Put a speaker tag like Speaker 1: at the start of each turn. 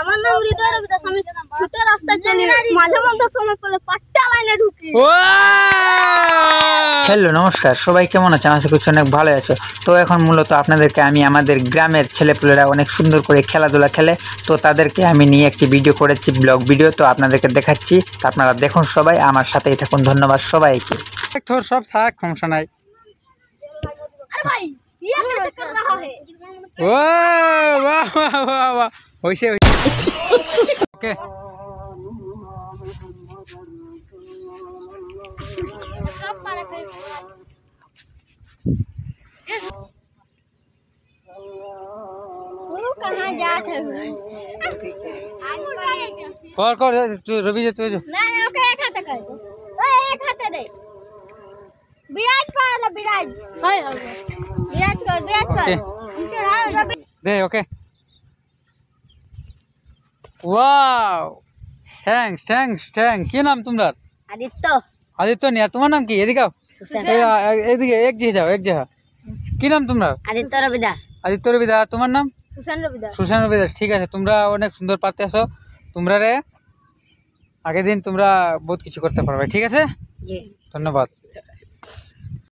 Speaker 1: আমার নাম হৃদয় রবিদাস। আমি ছুটে রাস্তায় চলি, মাঝে মধ্যে সময় পেলে পাট্টা লাইনে ঢুকি।
Speaker 2: হ্যালো নমস্কার, সবাই কেমন আছেন? আশা করছি অনেক ভালো আছো। তো এখন মূলত আপনাদেরকে আমি আমাদের গ্রামের ছেলেপুলেরা অনেক সুন্দর করে খেলাধুলা খেলে, তো তাদেরকে আমি নিয়ে একটি ভিডিও করেছি, ব্লগ ভিডিও। তো আপনাদেরকে দেখাচ্ছি, তো আপনারা দেখুন, সবাই আমার সাথেই থাকুন। ধন্যবাদ সবাইকে।
Speaker 3: তোর সব থাক, সমস্যা নাই।
Speaker 1: আরে ভাই ये कैसे कर रहा है?
Speaker 3: ও বাহ বাহ বাহ বাহ, হইছে ওকে।
Speaker 1: सब मारा खाई। वो कहाँ जात है?
Speaker 3: কর কর রবি যে তুই
Speaker 1: नहीं ओके एक हाथ कर दो। ओए एक हाथ दे। विराज कर विराज। हाय विराज कर
Speaker 3: দে okay. Wow, thanks thanks thank. কি নাম তোমার?
Speaker 1: आदित्य
Speaker 3: আদিত্য নিয়া। তোমার নাম কি? এদিকে আও, এদিকে এক যে যাও, এক যে। কি নাম তোমার?
Speaker 1: आदित्य रविदास
Speaker 3: আদিত্য রবিদাস। তোমার নাম?
Speaker 1: सुशांत रविदास।
Speaker 3: সুশান রবিদাস। ঠিক আছে, তোমরা অনেক সুন্দর পারতে আসো। তোমরা রে আগের দিন তোমরা বহুত কিছু করতে পারবে। ঠিক আছে,
Speaker 1: जी
Speaker 3: ধন্যবাদ।